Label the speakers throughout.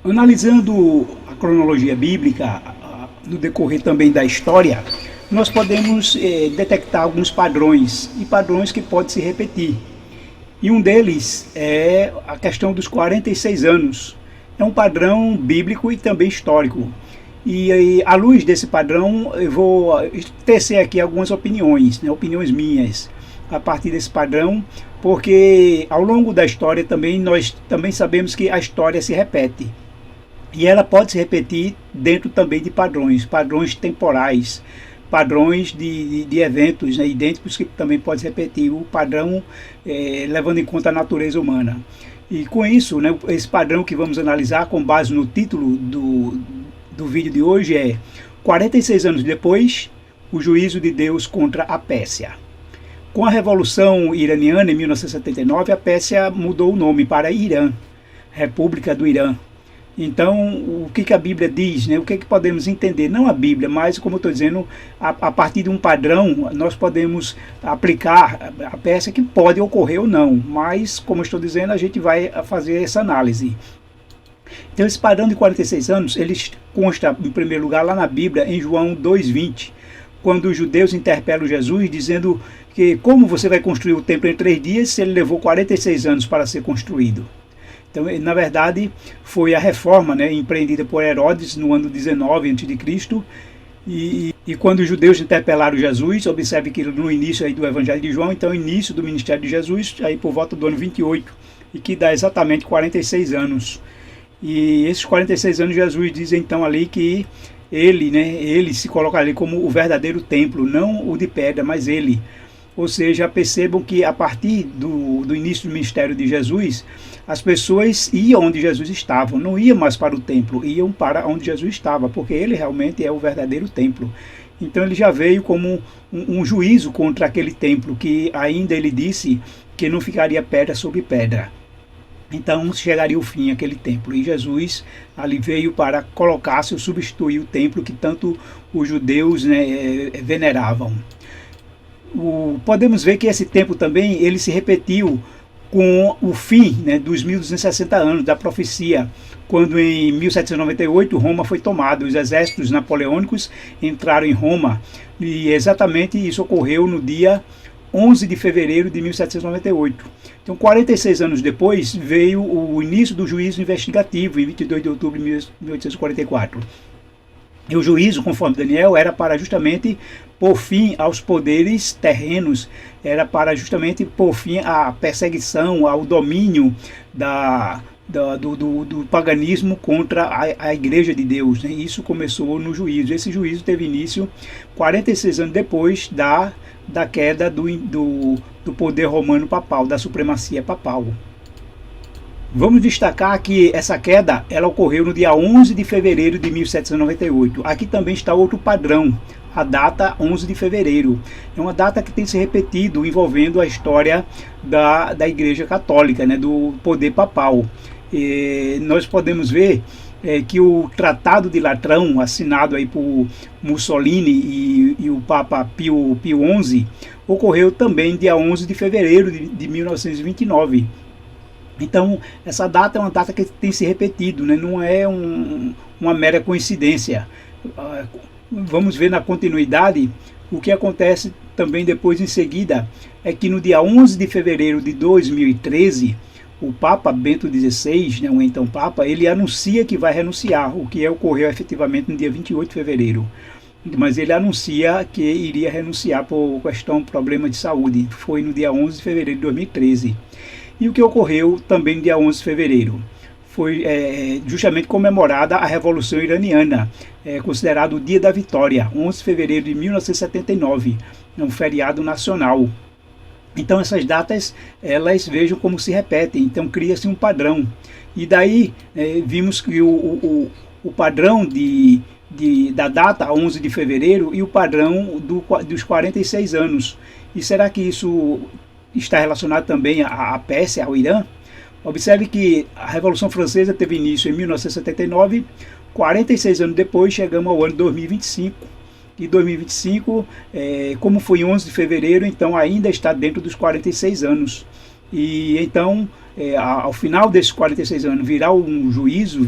Speaker 1: Analisando a cronologia bíblica, no decorrer também da história, nós podemos detectar alguns padrões, e padrões que podem se repetir. E um deles é a questão dos 46 anos. É um padrão bíblico e também histórico. E aí, à luz desse padrão, eu vou tecer aqui algumas opiniões, né, opiniões minhas, a partir desse padrão, porque ao longo da história também nós também sabemos que a história se repete. E ela pode se repetir dentro também de padrões, padrões temporais, padrões de eventos, né, idênticos, que também pode se repetir o padrão, levando em conta a natureza humana. E com isso, né, esse padrão que vamos analisar com base no título do vídeo de hoje é 46 anos depois, o juízo de Deus contra a Pérsia. Com a Revolução Iraniana em 1979, a Pérsia mudou o nome para Irã, República do Irã. Então, o que a Bíblia diz, né? O que podemos entender? Não a Bíblia, mas, como eu estou dizendo, a partir de um padrão, nós podemos aplicar a peça que pode ocorrer ou não. Mas, como eu estou dizendo, a gente vai fazer essa análise. Então, esse padrão de 46 anos, ele consta, em primeiro lugar, lá na Bíblia, em João 2,20, quando os judeus interpelam Jesus, dizendo que como você vai construir o templo em 3 dias se ele levou 46 anos para ser construído. Então, na verdade, foi a reforma, né, empreendida por Herodes no ano 19 a.C. E quando os judeus interpelaram Jesus, observe que no início aí do Evangelho de João, então início do ministério de Jesus, aí por volta do ano 28, e que dá exatamente 46 anos. E esses 46 anos Jesus diz então ali que ele se coloca ali como o verdadeiro templo, não o de pedra, mas ele. Ou seja, percebam que a partir do início do ministério de Jesus, as pessoas iam onde Jesus estava, não iam mais para o templo, iam para onde Jesus estava, porque ele realmente é o verdadeiro templo. Então ele já veio como um juízo contra aquele templo, que ainda ele disse que não ficaria pedra sobre pedra. Então chegaria o fim àquele templo, e Jesus ali veio para colocar-se ou substituir o templo que tanto os judeus, né, veneravam. Podemos ver que esse tempo também ele se repetiu com o fim, né, dos 1260 anos da profecia, quando em 1798 Roma foi tomada. Os exércitos napoleônicos entraram em Roma, e exatamente isso ocorreu no dia 11 de fevereiro de 1798. Então, 46 anos depois, veio o início do juízo investigativo, em 22 de outubro de 1844. E o juízo, conforme Daniel, era para justamente pôr fim aos poderes terrenos, era para justamente pôr fim à perseguição, ao domínio do paganismo contra a Igreja de Deus, né? Isso começou no juízo. Esse juízo teve início 46 anos depois da queda do poder romano papal, da supremacia papal. Vamos destacar que essa queda ela ocorreu no dia 11 de fevereiro de 1798. Aqui também está outro padrão, a data 11 de fevereiro. É uma data que tem se repetido envolvendo a história da Igreja Católica, né, do poder papal. E nós podemos ver que o Tratado de Latrão, assinado aí por Mussolini e o Papa Pio XI, ocorreu também dia 11 de fevereiro de 1929. Então, essa data é uma data que tem se repetido, né? Não é uma mera coincidência. Vamos ver na continuidade o que acontece também depois em seguida, é que no dia 11 de fevereiro de 2013, o Papa Bento XVI, né, o então Papa, ele anuncia que vai renunciar, o que ocorreu efetivamente no dia 28 de fevereiro. Mas ele anuncia que iria renunciar por problema de saúde. Foi no dia 11 de fevereiro de 2013. E o que ocorreu também no dia 11 de fevereiro? Foi justamente comemorada a Revolução Iraniana, considerado o Dia da Vitória, 11 de fevereiro de 1979, é um feriado nacional. Então essas datas, elas vejam como se repetem, então cria-se um padrão. E daí vimos que o padrão da data 11 de fevereiro e o padrão dos 46 anos. E será que isso está relacionado também à Pérsia, ao Irã? Observe que a Revolução Francesa teve início em 1979, 46 anos depois chegamos ao ano 2025. E 2025, como foi 11 de fevereiro, então ainda está dentro dos 46 anos. E então, ao final desses 46 anos, virá um juízo,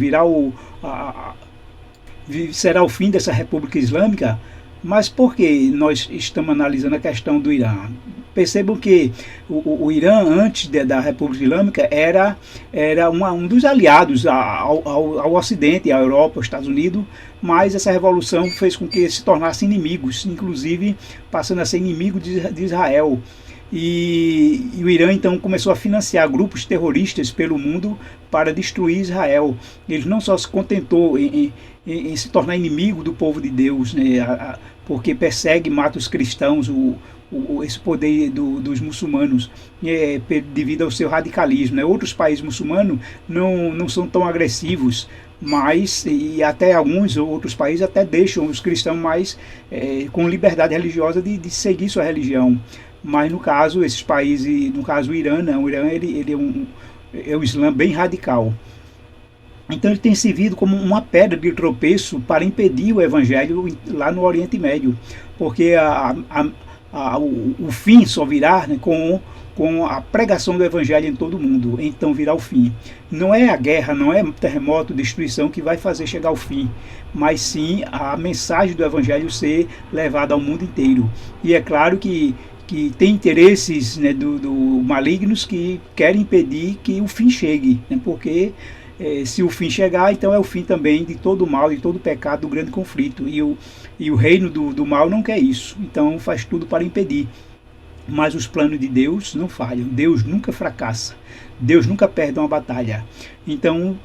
Speaker 1: será o fim dessa República Islâmica. Mas por que nós estamos analisando a questão do Irã? Percebam que o Irã, antes da República Islâmica, era um dos aliados ao Ocidente, à Europa, aos Estados Unidos, mas essa revolução fez com que se tornassem inimigos, inclusive passando a ser inimigo de Israel. E o Irã então começou a financiar grupos terroristas pelo mundo para destruir Israel. Ele não só se contentou em se tornar inimigo do povo de Deus, né, porque persegue e mata os cristãos, esse poder dos muçulmanos, devido ao seu radicalismo, né. Outros países muçulmanos não são tão agressivos, mas, e até alguns outros países até deixam os cristãos mais com liberdade religiosa de seguir sua religião. Mas no caso, esses países, no caso o Irã, não, o Irã ele é um Islã bem radical. Então ele tem servido como uma pedra de tropeço para impedir o evangelho lá no Oriente Médio, porque o fim só virá, né, com a pregação do evangelho em todo o mundo. Então virá o fim. Não é a guerra, não é terremoto, destruição que vai fazer chegar ao fim, mas sim a mensagem do evangelho ser levada ao mundo inteiro. E é claro que tem interesses, né, do malignos que querem impedir que o fim chegue, né, porque se o fim chegar, então é o fim também de todo o mal, de todo o pecado, do grande conflito. E o reino do mal não quer isso, então faz tudo para impedir. Mas os planos de Deus não falham, Deus nunca fracassa, Deus nunca perde uma batalha. Então,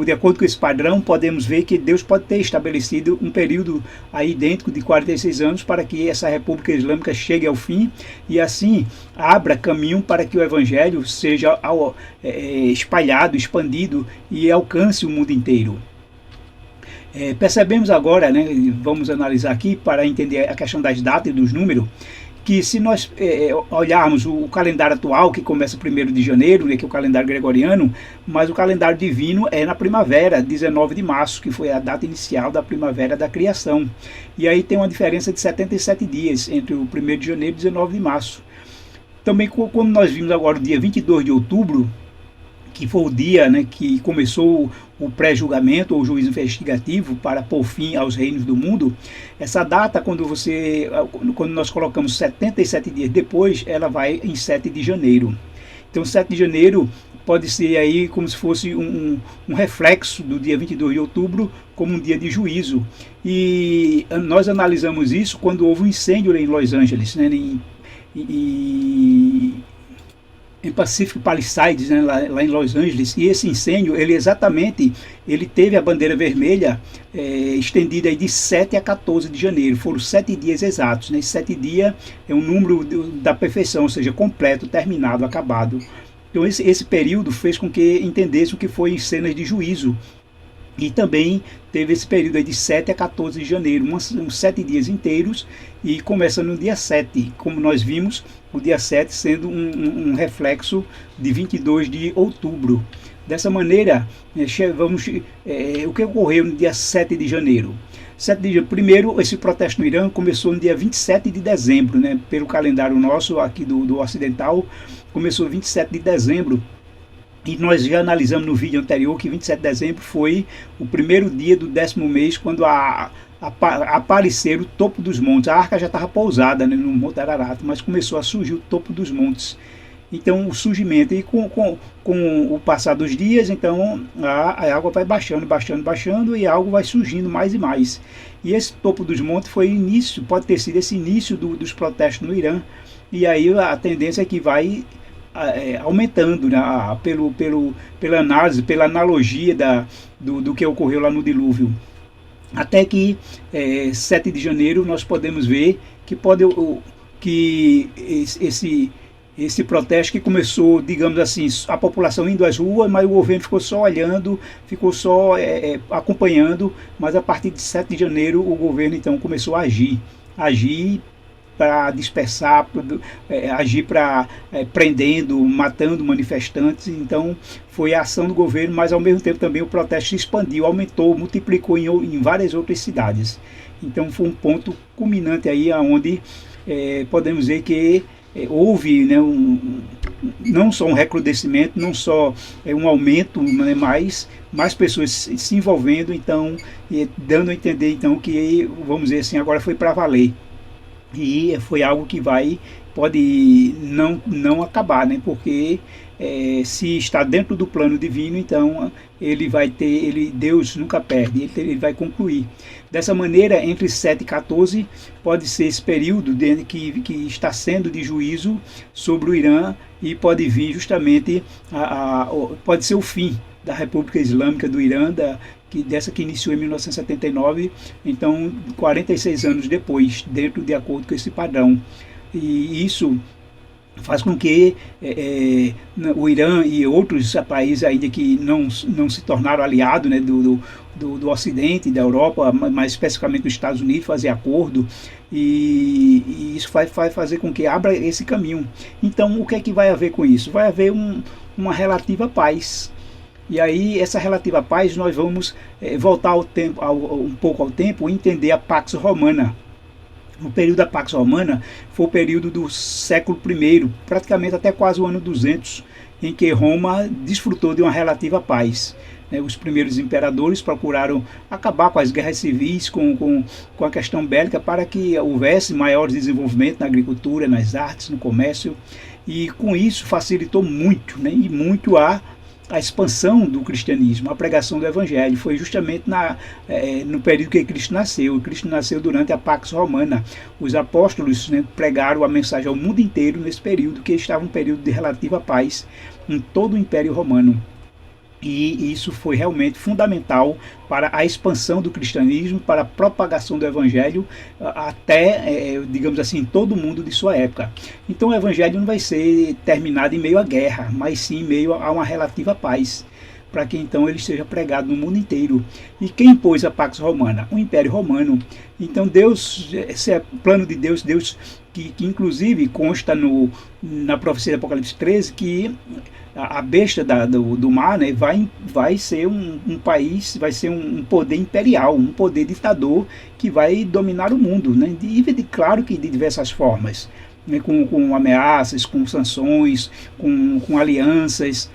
Speaker 1: de acordo com esse padrão, podemos ver que Deus pode ter estabelecido um período aí idêntico de 46 anos para que essa República Islâmica chegue ao fim e assim abra caminho para que o Evangelho seja espalhado, expandido e alcance o mundo inteiro. Percebemos agora, né, vamos analisar aqui para entender a questão das datas e dos números, que se nós olharmos o calendário atual, que começa 1º de janeiro, né, que é o calendário gregoriano, mas o calendário divino é na primavera, 19 de março, que foi a data inicial da primavera da criação. E aí tem uma diferença de 77 dias entre o 1º de janeiro e 19 de março. Também, como nós vimos agora o dia 22 de outubro, que foi o dia, né, que começou o pré-julgamento ou o juízo investigativo para pôr fim aos reinos do mundo, essa data, quando nós colocamos 77 dias depois, ela vai em 7 de janeiro. Então 7 de janeiro pode ser aí como se fosse um reflexo do dia 22 de outubro como um dia de juízo. E nós analisamos isso quando houve um incêndio em Los Angeles, né, em Pacific Palisades, né, lá em Los Angeles, e esse incêndio, ele teve a bandeira vermelha estendida aí de 7 a 14 de janeiro, foram 7 dias exatos, né? 7 dias é um número da perfeição, ou seja, completo, terminado, acabado. Então esse período fez com que entendesse o que foi em cenas de juízo, e também teve esse período aí de 7 a 14 de janeiro, uns 7 dias inteiros, e começa no dia 7, como nós vimos, o dia 7 sendo um reflexo de 22 de outubro. Dessa maneira, o que ocorreu no dia 7 de janeiro? Primeiro, esse protesto no Irã começou no dia 27 de dezembro, né, pelo calendário nosso aqui do ocidental, começou 27 de dezembro. E nós já analisamos no vídeo anterior que 27 de dezembro foi o primeiro dia do 10º mês, quando apareceu o topo dos montes. A arca já estava pousada, né, no Monte Ararat, mas começou a surgir o topo dos montes. Então o surgimento, e com o passar dos dias, então a água vai baixando, e algo vai surgindo mais e mais. E esse topo dos montes foi início, pode ter sido esse início dos protestos no Irã, e aí a tendência é que vai aumentando, né, pela análise, pela analogia do que ocorreu lá no dilúvio. Até que 7 de janeiro nós podemos ver que esse protesto que começou, digamos assim, a população indo às ruas, mas o governo ficou só olhando, ficou só acompanhando, mas a partir de 7 de janeiro o governo então começou a agir para dispersar, agir para prendendo, matando manifestantes. Então foi a ação do governo, mas ao mesmo tempo também o protesto se expandiu, aumentou, multiplicou em várias outras cidades. Então foi um ponto culminante aí onde podemos dizer que houve, né, não só um recrudescimento, não só um aumento, né, mas mais pessoas se envolvendo, então, dando a entender então que, vamos dizer assim, agora foi para valer. E foi algo que pode não acabar, né? Porque se está dentro do plano divino, então ele vai ter, Deus nunca perde, ele vai concluir. Dessa maneira, entre 7 e 14 pode ser esse período que está sendo de juízo sobre o Irã, e pode vir justamente pode ser o fim da República Islâmica do Irã, dessa que iniciou em 1979, então 46 anos depois, de acordo com esse padrão. E isso faz com que o Irã e outros países ainda que não se tornaram aliados, né, do Ocidente, da Europa, mais especificamente dos Estados Unidos, fazer acordo, e isso vai fazer com que abra esse caminho. Então, o que é que vai haver com isso? Vai haver uma relativa paz. E aí, essa relativa paz, nós vamos voltar um pouco ao tempo e entender a Pax Romana. O período da Pax Romana foi o período do século I, praticamente até quase o ano 200, em que Roma desfrutou de uma relativa paz. Os primeiros imperadores procuraram acabar com as guerras civis, com a questão bélica, para que houvesse maior desenvolvimento na agricultura, nas artes, no comércio, e com isso facilitou muito, né, e muito a expansão do cristianismo, a pregação do evangelho. Foi justamente no período que Cristo nasceu. Cristo nasceu durante a Pax Romana. Os apóstolos, né, pregaram a mensagem ao mundo inteiro nesse período, que estava um período de relativa paz em todo o Império Romano. E isso foi realmente fundamental para a expansão do cristianismo, para a propagação do evangelho até, digamos assim, todo mundo de sua época. Então o evangelho não vai ser terminado em meio à guerra, mas sim em meio a uma relativa paz, para que então ele seja pregado no mundo inteiro. E quem impôs a Pax Romana? O Império Romano. Então Deus, esse é o plano de Deus, que inclusive consta na profecia de Apocalipse 13, que a besta do mar, né, vai ser um país, vai ser um poder imperial, um poder ditador que vai dominar o mundo, né, claro que de diversas formas, né, com ameaças, com sanções, com alianças,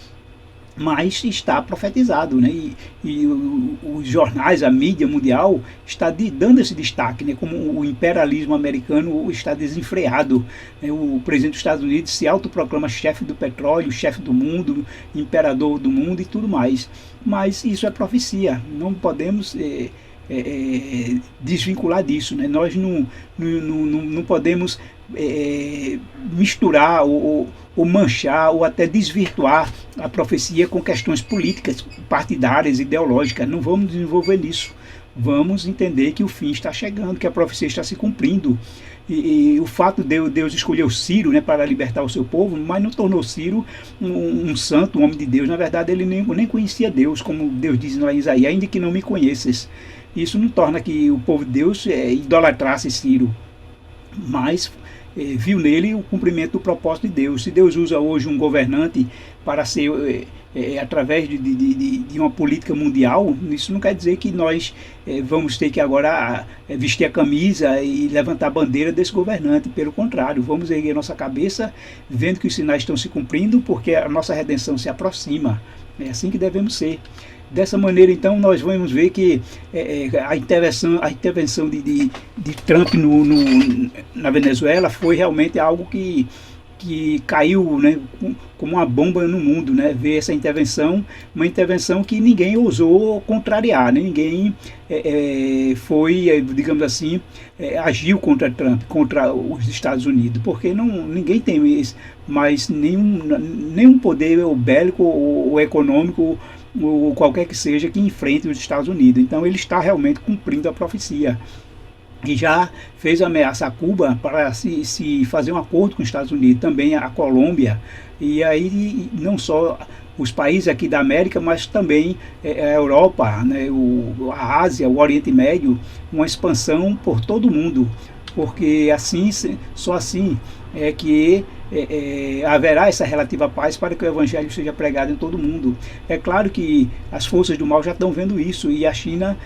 Speaker 1: mas está profetizado, né? E os jornais, a mídia mundial está dando esse destaque, né? Como o imperialismo americano está desenfreado, né? O presidente dos Estados Unidos se autoproclama chefe do petróleo, chefe do mundo, imperador do mundo e tudo mais. Mas isso é profecia, não podemos desvincular disso, né? Nós não podemos misturar ou manchar ou até desvirtuar a profecia com questões políticas, partidárias, ideológicas. Não vamos desenvolver nisso. Vamos entender que o fim está chegando, que a profecia está se cumprindo. E o fato de Deus escolher o Ciro, né, para libertar o seu povo, mas não tornou Ciro um santo, um homem de Deus. Na verdade, ele nem conhecia Deus, como Deus diz lá em Isaías, ainda que não me conheças. Isso não torna que o povo de Deus idolatrasse Ciro, mas viu nele o cumprimento do propósito de Deus. Se Deus usa hoje um governante para ser através de uma política mundial, isso não quer dizer que nós vamos ter que agora vestir a camisa e levantar a bandeira desse governante. Pelo contrário, vamos erguer nossa cabeça vendo que os sinais estão se cumprindo, porque a nossa redenção se aproxima. É assim que devemos ser. Dessa maneira, então, nós vamos ver que a intervenção de Trump na Venezuela foi realmente algo que caiu, né, como uma bomba no mundo, né? Ver essa intervenção, uma intervenção que ninguém ousou contrariar, né? Ninguém foi, digamos assim, agiu contra Trump, contra os Estados Unidos, porque ninguém tem mais nenhum poder bélico ou econômico ou qualquer que seja que enfrente os Estados Unidos. Então ele está realmente cumprindo a profecia. E já fez ameaça a Cuba para se fazer um acordo com os Estados Unidos, também a Colômbia, e aí não só os países aqui da América, mas também a Europa, né, a Ásia, o Oriente Médio, uma expansão por todo o mundo, porque só assim é que haverá essa relativa paz para que o evangelho seja pregado em todo o mundo. É claro que as forças do mal já estão vendo isso, e a China,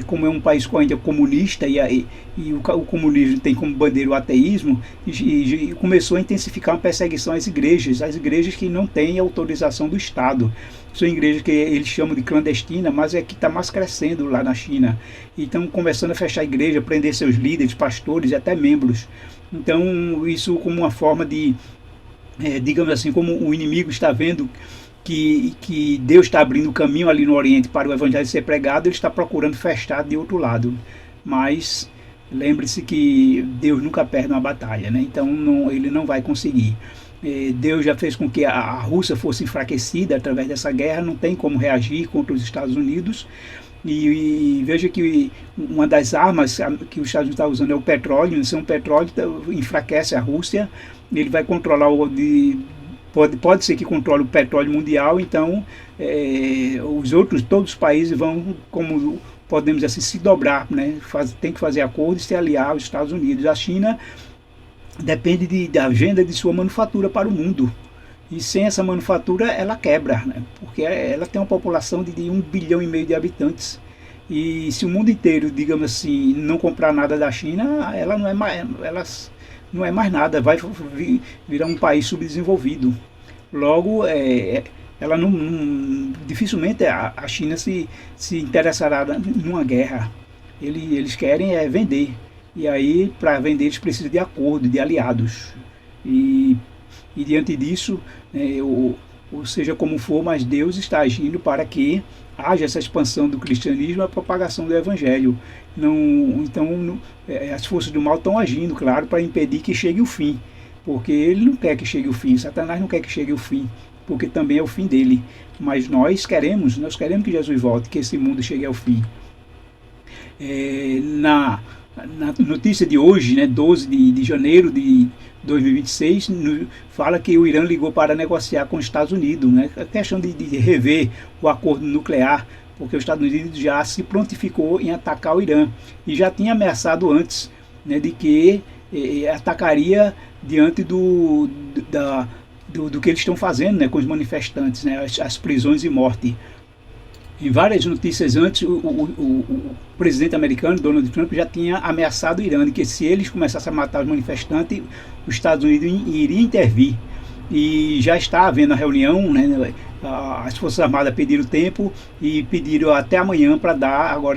Speaker 1: como é um país ainda comunista, e o comunismo tem como bandeira o ateísmo, e começou a intensificar uma perseguição às igrejas que não têm autorização do Estado. São igrejas que eles chamam de clandestina, mas é que está mais crescendo lá na China. E estão começando a fechar a igreja, prender seus líderes, pastores e até membros. Então, isso como uma forma de, digamos assim, como o inimigo está vendo que Deus está abrindo o caminho ali no Oriente para o Evangelho ser pregado, ele está procurando fechar de outro lado. Mas lembre-se que Deus nunca perde uma batalha, né? Então ele não vai conseguir. Deus já fez com que a Rússia fosse enfraquecida através dessa guerra, não tem como reagir contra os Estados Unidos. E veja que uma das armas que os Estados Unidos está usando é o petróleo. Se um petróleo enfraquece a Rússia, ele vai controlar pode ser que controle o petróleo mundial. Então todos os países vão, como podemos assim, se dobrar, né? Tem que fazer acordo e se aliar aos Estados Unidos. A China depende da agenda de sua manufatura para o mundo. E sem essa manufatura ela quebra, né? Porque ela tem uma população de 1,5 bilhão de habitantes. E se o mundo inteiro, digamos assim, não comprar nada da China, ela não é mais nada, vai virar um país subdesenvolvido. Logo, ela dificilmente a China se interessará numa guerra. Eles querem vender. E aí, para vender, eles precisam de acordo, de aliados. E diante disso, ou seja como for, mas Deus está agindo para que haja essa expansão do cristianismo e a propagação do evangelho. Então, as forças do mal estão agindo, claro, para impedir que chegue o fim. Porque ele não quer que chegue o fim, Satanás não quer que chegue o fim, porque também é o fim dele. Mas nós queremos que Jesus volte, que esse mundo chegue ao fim. Na notícia de hoje, né, 12 de janeiro de 2026, fala que o Irã ligou para negociar com os Estados Unidos, né, a questão de rever o acordo nuclear, porque os Estados Unidos já se prontificou em atacar o Irã e já tinha ameaçado antes, né, de que atacaria diante do que eles estão fazendo, né, com os manifestantes, né, as prisões e morte. Em várias notícias antes, o presidente americano, Donald Trump, já tinha ameaçado o Irã, de que se eles começassem a matar os manifestantes, os Estados Unidos iriam intervir. E já está havendo a reunião, né, as Forças Armadas pediram tempo e pediram até amanhã para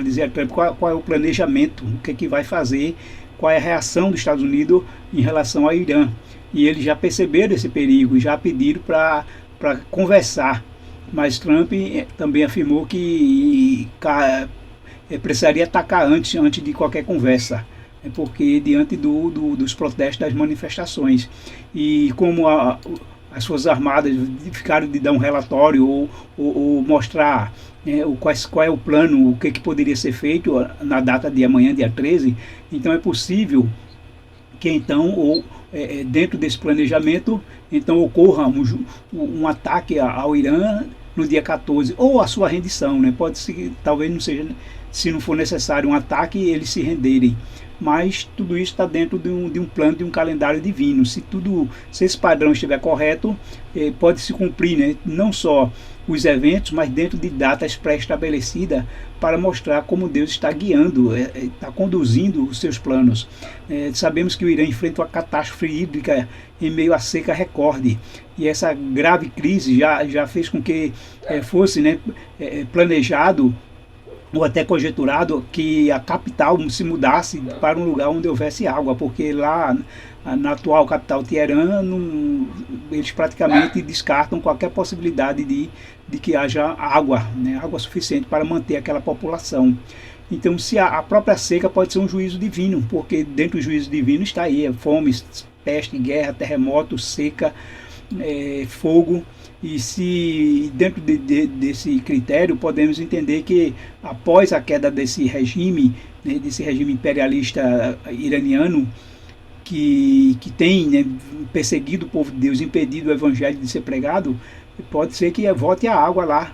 Speaker 1: dizer a Trump qual é o planejamento, o que vai fazer, qual é a reação dos Estados Unidos em relação ao Irã. E eles já perceberam esse perigo, já pediram para conversar. Mas Trump também afirmou que precisaria atacar antes de qualquer conversa, porque diante dos protestos, das manifestações. E como as Forças Armadas ficaram de dar um relatório ou mostrar qual é o plano, o que poderia ser feito na data de amanhã, dia 13, então é possível que então, dentro desse planejamento, então ocorra um ataque ao Irã no dia 14, ou a sua rendição, né? Pode ser, talvez não seja, se não for necessário um ataque, eles se renderem. Mas tudo isso está dentro de um plano, de um calendário divino. Se esse padrão estiver correto, pode se cumprir, né? Não só os eventos, mas dentro de datas pré-estabelecidas, para mostrar como Deus está guiando, está conduzindo os seus planos. Sabemos que o Irã enfrenta uma catástrofe hídrica em meio à seca recorde, e essa grave crise já fez com que fosse, né, planejado ou até conjeturado que a capital se mudasse para um lugar onde houvesse água, porque lá na atual capital Teherã, eles praticamente descartam qualquer possibilidade de que haja água, né, água suficiente para manter aquela população. Então, se a própria seca pode ser um juízo divino, porque dentro do juízo divino está aí fome, peste, guerra, terremoto, seca, fogo. E se dentro desse critério podemos entender que após a queda desse regime, né, desse regime imperialista iraniano, que tem, né, perseguido o povo de Deus, impedido o evangelho de ser pregado, pode ser que volte a água lá.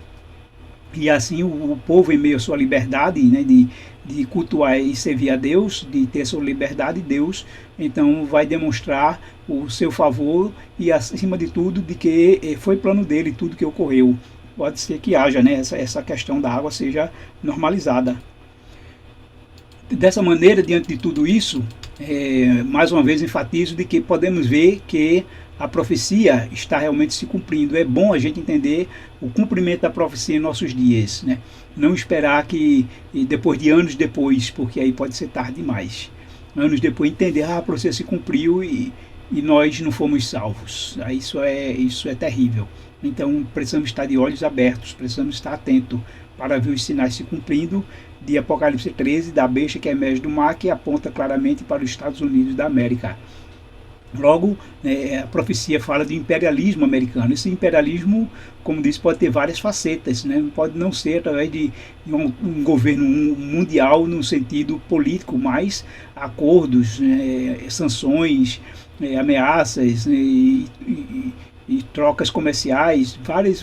Speaker 1: E assim o povo, em meio à sua liberdade, né, de cultuar e servir a Deus, de ter sua liberdade, Deus então vai demonstrar o seu favor e, acima de tudo, de que foi plano dele tudo que ocorreu. Pode ser que haja, né, essa questão da água seja normalizada. Dessa maneira, diante de tudo isso, mais uma vez enfatizo de que podemos ver que a profecia está realmente se cumprindo. É bom a gente entender o cumprimento da profecia em nossos dias, né? Não esperar que depois de anos depois, porque aí pode ser tarde demais. Anos depois entender, a profecia se cumpriu e nós não fomos salvos. Isso é terrível. Então precisamos estar de olhos abertos, precisamos estar atentos para ver os sinais se cumprindo de Apocalipse 13, da besta que emerge do mar, que aponta claramente para os Estados Unidos da América. Logo, a profecia fala de imperialismo americano. Esse imperialismo, como disse, pode ter várias facetas, né? Pode não ser através de um governo mundial no sentido político, mas acordos, sanções, ameaças e trocas comerciais,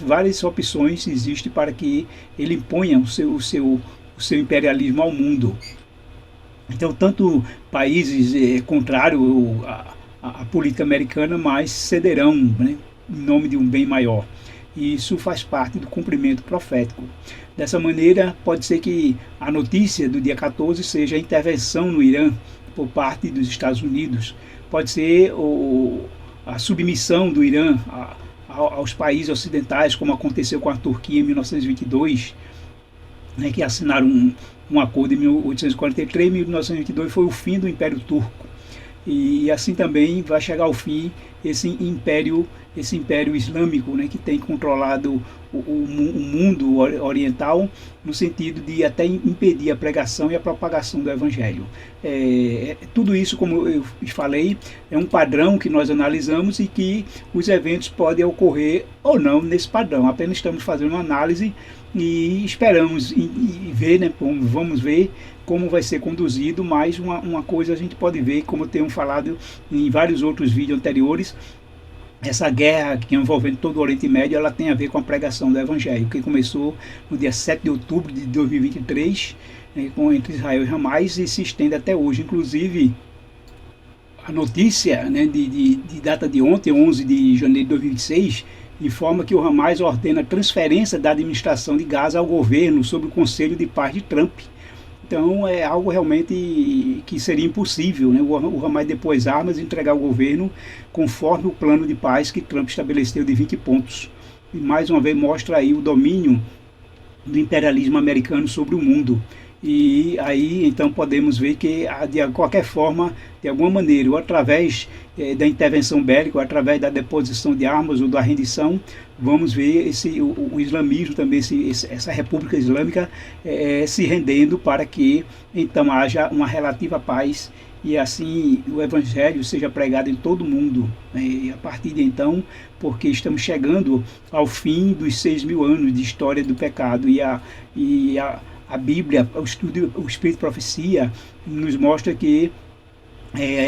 Speaker 1: várias opções existem para que ele imponha o seu imperialismo ao mundo. Então, tanto países contrários à política americana, mas cederão, né, em nome de um bem maior. E isso faz parte do cumprimento profético. Dessa maneira, pode ser que a notícia do dia 14 seja a intervenção no Irã por parte dos Estados Unidos. Pode ser a submissão do Irã aos países ocidentais, como aconteceu com a Turquia em 1922, né, que assinaram um acordo em 1843, 1922 foi o fim do Império Turco. E assim também vai chegar ao fim esse império islâmico, né, que tem controlado o mundo oriental, no sentido de até impedir a pregação e a propagação do Evangelho. Tudo isso, como eu falei, é um padrão que nós analisamos e que os eventos podem ocorrer ou não nesse padrão. Apenas estamos fazendo uma análise e esperamos e ver, né, vamos ver como vai ser conduzido. Mais uma coisa a gente pode ver, como eu tenho falado em vários outros vídeos anteriores, essa guerra que envolvendo todo o Oriente Médio, ela tem a ver com a pregação do Evangelho, que começou no dia 7 de outubro de 2023, né, entre Israel e Hamas, e se estende até hoje. Inclusive, a notícia, né, de data de ontem, 11 de janeiro de 2026, informa que o Hamas ordena a transferência da administração de Gaza ao governo sob o conselho de paz de Trump. Então é algo realmente que seria impossível, né? O Hamas depor as armas e entregar o governo conforme o plano de paz que Trump estabeleceu de 20 pontos. E mais uma vez mostra aí o domínio do imperialismo americano sobre o mundo. E aí então podemos ver que de qualquer forma, de alguma maneira, ou através da intervenção bélica, ou através da deposição de armas ou da rendição, vamos ver o islamismo também, essa república islâmica se rendendo para que então haja uma relativa paz e assim o evangelho seja pregado em todo o mundo, né? E a partir de então, porque estamos chegando ao fim dos 6.000 anos de história do pecado e a Bíblia, o Espírito de Profecia nos mostra que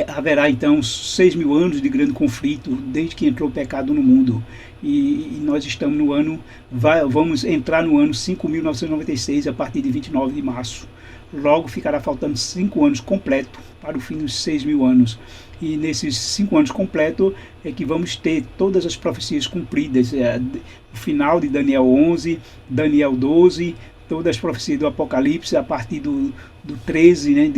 Speaker 1: haverá então 6.000 anos de grande conflito desde que entrou o pecado no mundo, e nós estamos no ano, vamos entrar no ano 5.996 a partir de 29 de março. Logo ficará faltando 5 anos completos para o fim dos 6.000 anos. E nesses 5 anos completos é que vamos ter todas as profecias cumpridas, o final de Daniel 11, Daniel 12, todas as profecias do Apocalipse a partir do 13, né,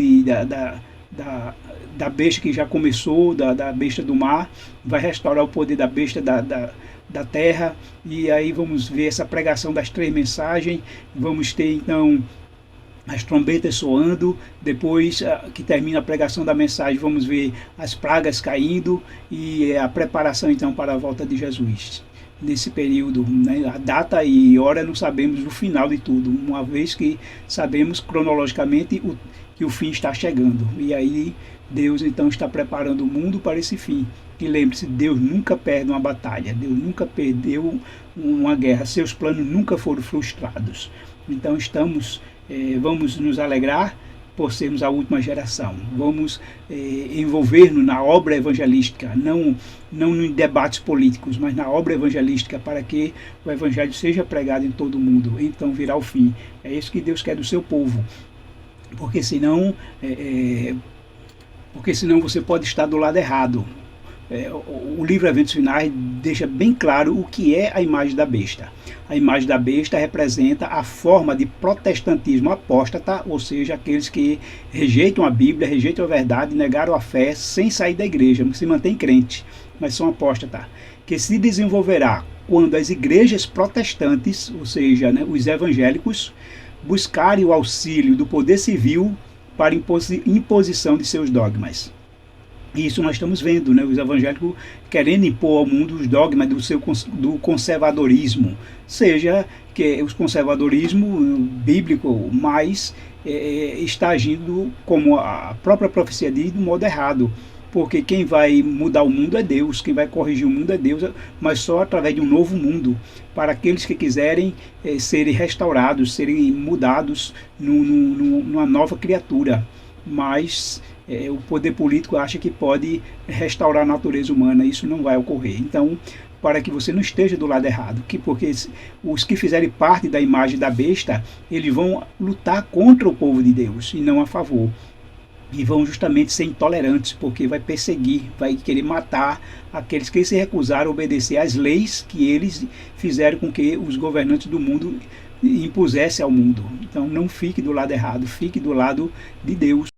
Speaker 1: da besta que já começou, da besta do mar, vai restaurar o poder da besta da terra. E aí vamos ver essa pregação das 3 mensagens, vamos ter então as trombetas soando, depois que termina a pregação da mensagem, vamos ver as pragas caindo e a preparação então para a volta de Jesus. Nesse período, né, a data e hora não sabemos o final de tudo, uma vez que sabemos cronologicamente que o fim está chegando. E aí Deus então está preparando o mundo para esse fim. E lembre-se, Deus nunca perde uma batalha, Deus nunca perdeu uma guerra, seus planos nunca foram frustrados. Então vamos nos alegrar por sermos a última geração. Vamos envolver-nos na obra evangelística, não em debates políticos, mas na obra evangelística, para que o evangelho seja pregado em todo o mundo. Então virá o fim. É isso que Deus quer do seu povo. Porque senão você pode estar do lado errado. O livro Eventos Finais deixa bem claro o que é a imagem da besta. A imagem da besta representa a forma de protestantismo apóstata, ou seja, aqueles que rejeitam a Bíblia, rejeitam a verdade, negaram a fé sem sair da igreja, se mantêm crentes, mas são apóstatas, que se desenvolverá quando as igrejas protestantes, ou seja, os evangélicos, buscarem o auxílio do poder civil para imposição de seus dogmas. Isso nós estamos vendo, os evangélicos querendo impor ao mundo os dogmas do conservadorismo, seja que o conservadorismo bíblico, mas está agindo, como a própria profecia diz, do modo errado, porque quem vai mudar o mundo é Deus, quem vai corrigir o mundo é Deus, mas só através de um novo mundo, para aqueles que quiserem serem restaurados, serem mudados numa nova criatura. Mas o poder político acha que pode restaurar a natureza humana. Isso não vai ocorrer. Então, para que você não esteja do lado errado, porque os que fizerem parte da imagem da besta, eles vão lutar contra o povo de Deus e não a favor. E vão justamente ser intolerantes, porque vai perseguir, vai querer matar aqueles que se recusaram a obedecer às leis que eles fizeram com que os governantes do mundo impusessem ao mundo. Então não fique do lado errado, fique do lado de Deus.